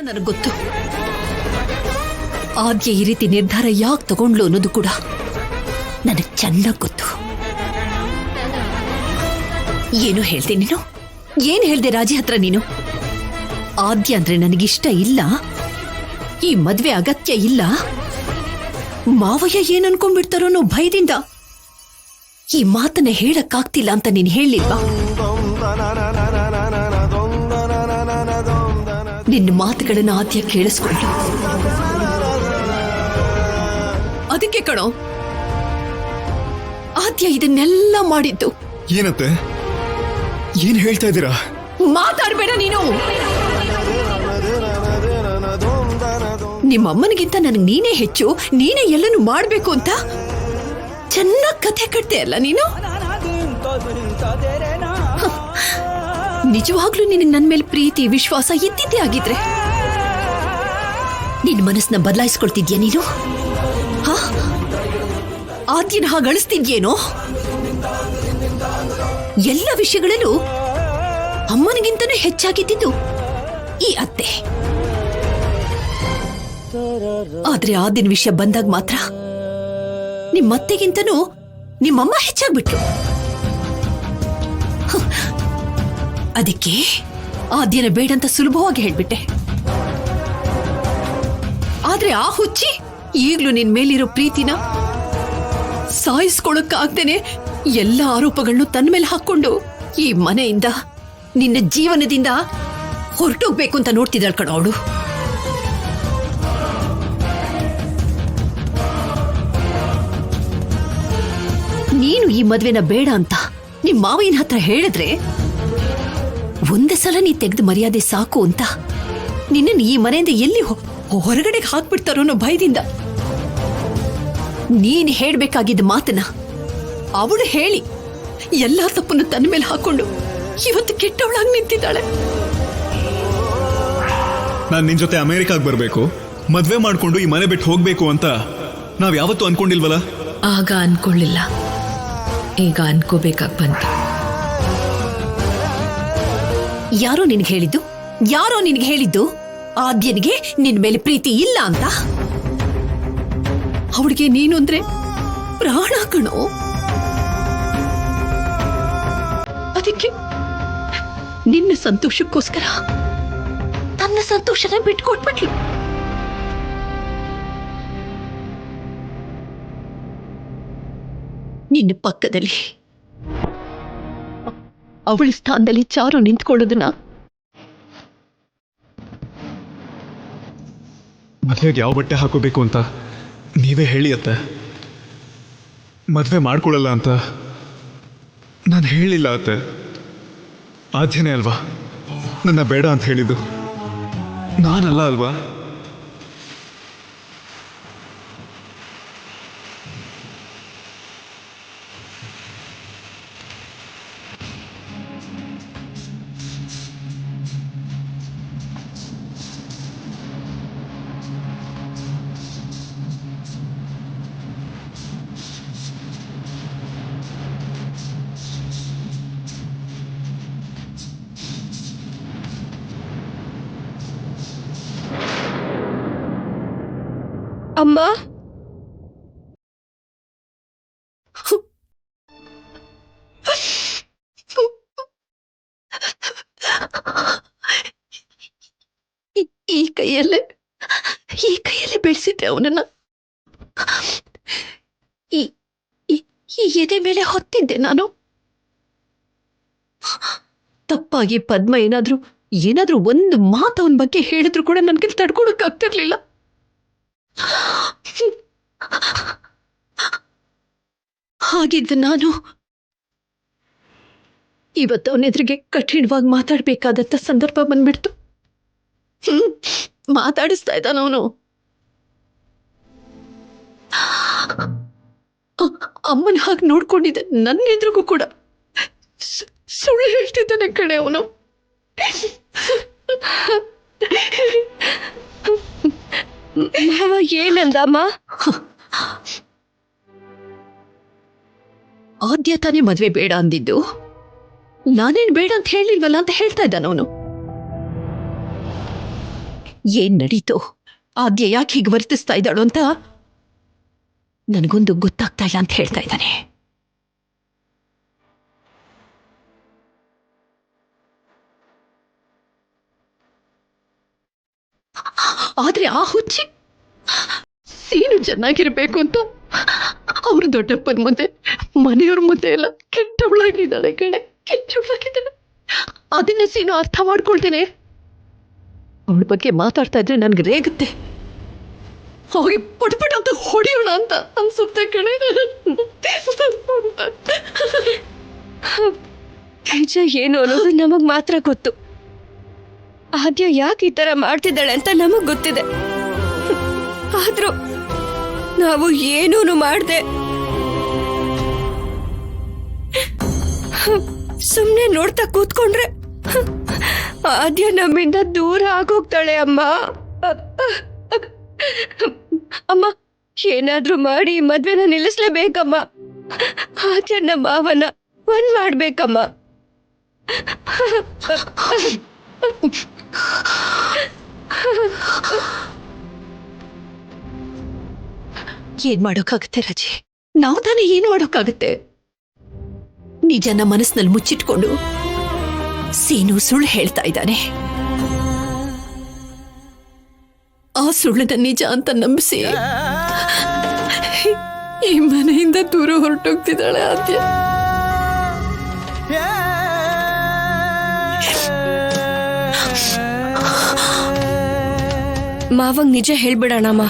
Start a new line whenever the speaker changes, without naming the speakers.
ನನಗೆ ಗೊತ್ತು. ಆದ್ಯ ಈ ರೀತಿ ನಿರ್ಧಾರ ಯಾಕೆ ತಗೊಂಡ್ಲು ಅನ್ನೋದು ಕೂಡ ನನಗೆ ಚೆನ್ನಾಗಿ ಗೊತ್ತು. ಏನು ಹೇಳ್ದೆ ನೀನು? ಏನು ಹೇಳ್ದೆ ರಾಜಿ ಹತ್ರ ನೀನು? ಆದ್ಯ ಅಂದ್ರೆ ನನಗಿಷ್ಟ ಇಲ್ಲ, ಈ ಮದ್ವೆ ಅಗತ್ಯ ಇಲ್ಲ, ಮಾವಯ್ಯ ಏನ್ ಅನ್ಕೊಂಡ್ಬಿಡ್ತಾರೋ ಅನ್ನೋ ಭಯದಿಂದ ಈ ಮಾತನ್ನ ಹೇಳಕ್ಕಾಗ್ತಿಲ್ಲ ಅಂತ ನೀನು ಹೇಳಿಲ್ವಾ? ನಿನ್ನ ಮಾತುಗಳನ್ನ ಆದ್ಯ ಕೇಳಿಸ್ಕೊಂಡು ಅದಕ್ಕೆ ಕಣೋ ಆದ್ಯ ಇದನ್ನೆಲ್ಲ ಮಾಡಿದ್ದು.
ಏನತ್ತೆ, ಏನ್ ಹೇಳ್ತಾ ಇದ್ದೀರಾ?
ಮಾತಾಡ್ಬೇಡ ನೀನು. ನಿಮ್ಮಮ್ಮನಿಗಿಂತ ನನಗೆ ನೀನೇ ಹೆಚ್ಚು, ನೀನೇ ಎಲ್ಲನೂ ಮಾಡ್ಬೇಕು ಅಂತ ಚೆನ್ನಾಗಿ ಕಥೆ ಕಟ್ತೆ ಅಲ್ಲ ನೀನು. ನಿಜವಾಗ್ಲೂ ನಿನಗೆ ನನ್ನ ಮೇಲೆ ಪ್ರೀತಿ ವಿಶ್ವಾಸ ಇದ್ದಿದ್ದೇ ಆಗಿದ್ರೆ ನಿನ್ನ ಮನಸ್ಸನ್ನ ಬದಲಾಯಿಸ್ಕೊಳ್ತಿದ್ಯಾ ನೀನು? ಆದ್ಯನ ಹಾಗೆ ಅಳಿಸ್ತಿದ್ಯೇನೋ? ಎಲ್ಲ ವಿಷಯಗಳಲ್ಲೂ ಅಮ್ಮನಿಗಿಂತನೂ ಹೆಚ್ಚಾಗಿದ್ದಿದ್ದು ಈ ಅತ್ತೆ. ಆದ್ರೆ ಆದಿನ ವಿಷಯ ಬಂದಾಗ ಮಾತ್ರ ನಿಮ್ಮತ್ತೆಗಿಂತನೂ ನಿಮ್ಮಮ್ಮ ಹೆಚ್ಚಾಗ್ಬಿಟ್ರು. ಅದಕ್ಕೆ ಆದ್ಯನ ಬೇಡಂತ ಸುಲಭವಾಗಿ ಹೇಳ್ಬಿಟ್ಟೆ. ಆದ್ರೆ ಆ ಹುಚ್ಚಿ ಈಗ್ಲೂ ನಿನ್ ಮೇಲಿರೋ ಪ್ರೀತಿನ ಸಾಯಿಸ್ಕೊಳಕ್ಕಾಗ್ದೇನೆ ಎಲ್ಲ ಆರೋಪಗಳನ್ನು ತನ್ನ ಮೇಲೆ ಹಾಕೊಂಡು ಈ ಮನೆಯಿಂದ ನಿನ್ನ ಜೀವನದಿಂದ ಹೊರಟೋಗ್ಬೇಕು ಅಂತ ನೋಡ್ತಿದ್ದಾಳ ಕಣ ಅವಳು. ನೀನು ಈ ಮದ್ವೆನ ಬೇಡ ಅಂತ ನಿಮ್ ಮಾವಯ್ಯನ ಹತ್ರ ಹೇಳಿದ್ರೆ ಒಂದೇ ಸಲ ನೀ ತೆಗೆದು ಮರ್ಯಾದೆ ಸಾಕು ಅಂತ ನಿನ್ನನ್ನು ಈ ಮನೆಯಿಂದ ಎಲ್ಲಿ ಹೊರಗಡೆಗೆ ಹಾಕ್ಬಿಡ್ತಾರೋ ಅನ್ನೋ ಭಯದಿಂದ ನೀನ್ ಹೇಳ್ಬೇಕಾಗಿದ್ದ ಮಾತನ್ನ ಅವಳು ಹೇಳಿ ಎಲ್ಲಾ ತಪ್ಪನ್ನು ತನ್ನ ಮೇಲೆ ಹಾಕೊಂಡು ಇವತ್ತು ಕೆಟ್ಟವಳಾಗಿ ನಿಂತಿದ್ದಾಳೆ.
ನಾನ್ ನಿನ್ ಜೊತೆ ಅಮೆರಿಕಾಗ್ ಬರ್ಬೇಕು, ಮದ್ವೆ ಮಾಡ್ಕೊಂಡು ಈ ಮನೆ ಬಿಟ್ಟು ಹೋಗ್ಬೇಕು ಅಂತ ನಾವ್ ಯಾವತ್ತೂ ಅನ್ಕೊಂಡಿಲ್ವಲ್ಲ?
ಆಗ ಅನ್ಕೊಳ್ಳಿಲ್ಲ, ಈಗ ಅನ್ಕೋಬೇಕಾಗ್ ಬಂತು. ಯಾರೋ ನಿನ್ಗೆ ಹೇಳಿದ್ದು? ಯಾರೋ ನಿನ್ಗೆ ಹೇಳಿದ್ದು ಆದ್ಯನಿಗೆ ನಿನ್ ಮೇಲೆ ಪ್ರೀತಿ ಇಲ್ಲ ಅಂತ? ಅವಳಿಗೆ ನೀನು ಅಂದ್ರೆ ಪ್ರಾಣ ಕಣೋ. ಅದಕ್ಕೆ ನಿನ್ನ ಸಂತೋಷಕ್ಕೋಸ್ಕರ ತನ್ನ ಸಂತೋಷನ ಬಿಟ್ಕೊಟ್ಬಿಟ್ಲು. ನಿನ್ನ ಪಕ್ಕದಲ್ಲಿ ಅವಳ ಸ್ಥಾನದಲ್ಲಿ ಚಾರು ನಿಂತ್ಕೊಳ್ಳೋದನ್ನ
ಮದ್ವೆಗೆ ಯಾವ ಬಟ್ಟೆ ಹಾಕೋಬೇಕು ಅಂತ ನೀವೇ ಹೇಳಿ ಅತ್ತೆ. ಮದ್ವೆ ಮಾಡ್ಕೊಳ್ಳಲ್ಲ ಅಂತ ನಾನು ಹೇಳಿಲ್ಲ ಅತ್ತೆ. ಆದ್ಯನೇ ಅಲ್ವಾ ನನ್ನ ಬೇಡ ಅಂತ ಹೇಳಿದ್ದು, ನಾನಲ್ಲ ಅಲ್ವಾ?
ಅಮ್ಮ,
ಈ ಕೈಯಲ್ಲೇ ಬೆಳೆಸಿದ್ದೆ ಅವನನ್ನ. ಈ ಎದೆ ಮೇಲೆ ಹೊತ್ತಿದ್ದೆ ನಾನು. ತಪ್ಪಾಗಿ ಪದ್ಮ ಏನಾದ್ರೂ ಒಂದು ಮಾತು ಅವನ ಬಗ್ಗೆ ಹೇಳಿದ್ರು ಕೂಡ ನನ್ಗೆ ತಡ್ಕೊಳಕ್ಕಾಗ್ತಿರ್ಲಿಲ್ಲ. ಹಾಗಿದ್ದ ನಾನು ಇವತ್ತು ಅವನೆದುರಿಗೆ ಕಠಿಣವಾಗಿ ಮಾತಾಡ್ಬೇಕಾದಂತ ಸಂದರ್ಭ ಬಂದ್ಬಿಡ್ತು. ಮಾತಾಡಿಸ್ತಾ ಇದ್ದಾನ ಅವನು. ಅಮ್ಮನ ಹಾಗೆ ನೋಡ್ಕೊಂಡಿದ್ದೆ, ನನ್ನ ಎದುರಿಗೂ ಕೂಡ ಸುಳ್ಳು ಹೇಳ್ತಿದ್ದಾನೆ ಕಣೆ ಅವನು.
ಏನಂದಮ್ಮ?
ಆದ್ಯ ತಾನೇ ಮದ್ವೆ ಬೇಡ ಅಂದಿದ್ದು, ನಾನೇನ್ ಬೇಡ ಅಂತ ಹೇಳಿಲ್ವಲ್ಲ ಅಂತ ಹೇಳ್ತಾ ಇದ್ದಾನ ಅವನು. ಏನ್ ನಡೀತು? ಆದ್ಯ ಯಾಕೆ ಹೀಗೆ ವರ್ತಿಸ್ತಾ ಇದ್ದಾಳು ಅಂತ ನನಗೊಂದು ಗೊತ್ತಾಗ್ತಾ ಇಲ್ಲ ಅಂತ ಹೇಳ್ತಾ ಇದ್ದಾನೆ. ಆದ್ರೆ ಆ ಹುಚ್ಚಿ ಸೀನು ಚೆನ್ನಾಗಿರ್ಬೇಕು ಅಂತ ಅವ್ರ ದೊಡ್ಡಪ್ಪನ ಮುಂದೆ ಮನೆಯವ್ರ ಮುಂದೆ ಎಲ್ಲ ಕೆಟ್ಟವಳಾಗಿದ್ದಾಳೆ ಕಣೆ, ಕೆಟ್ಟವಳಾಗಿದ್ದಾಳೆ. ಅದನ್ನ ಸೀನು ಅರ್ಥ ಮಾಡ್ಕೊಳ್ತೇನೆ. ಅವಳ ಬಗ್ಗೆ ಮಾತಾಡ್ತಾ ಇದ್ರೆ ನನ್ಗೆ ರೇಗುತ್ತೆ. ಹೋಗಿ ಪಟ್ಪಟ ಅಂತ ಹೊಡೆಯೋಣ ಅಂತ ಅನ್ಸುತ್ತೆ ಕಣೆ.
ನಿಜ ಏನು ಅನ್ನೋದು ನಮಗ್ ಮಾತ್ರ ಗೊತ್ತು. ಆದ್ಯ ಯಾಕೆ ಈ ತರ ಮಾಡ್ತಿದ್ದಾಳೆ ಅಂತ ನಮಗ್ ಗೊತ್ತಿದೆ. ಆದ್ರೂ ನಾವು ಏನೂನು ಮಾಡ್ದೆ ಸುಮ್ನೆ ನೋಡ್ತಾ ಕೂತ್ಕೊಂಡ್ರೆ ಆದ್ಯ ನಮ್ಮಿಂದ ದೂರ ಆಗೋಗ್ತಾಳೆ ಅಮ್ಮ. ಅಮ್ಮ ಏನಾದ್ರೂ ಮಾಡಿ ಮದ್ವೆನ ನಿಲ್ಲಿಸ್ಲೇಬೇಕಮ್ಮ. ಆದ್ಯ ನಮ್ಮ ಮಾವನ ಒಂದ್ ಮಾಡ್ಬೇಕಮ್ಮ.
ಏನ್ ಮಾಡೋಕ್ಕಾಗತ್ತೆ ರಾಜಿ? ನಾವು ತಾನೇ ಏನ್ ಮಾಡೋಕ್ಕಾಗತ್ತೆ? ನಿಜನ ಮನಸ್ಸಿನಲ್ಲಿ ಮುಚ್ಚಿಟ್ಕೊಂಡು ಸೀನು ಸುಳ್ಳು ಹೇಳ್ತಾ ಇದ್ದಾನೆ. ಆ ಸುಳ್ಳನ್ನ ನಿಜ ಅಂತ ನಂಬಿಸಿ ಈ ಮನೆಯಿಂದ ದೂರ ಹೊರಟೋಗ್ತಿದ್ದಾಳೆ ಆದ್ಯ.
ಮಾವಂಗ್ ನಿಜ ಹೇಳ್ಬಿಡೋಣಮ್ಮ.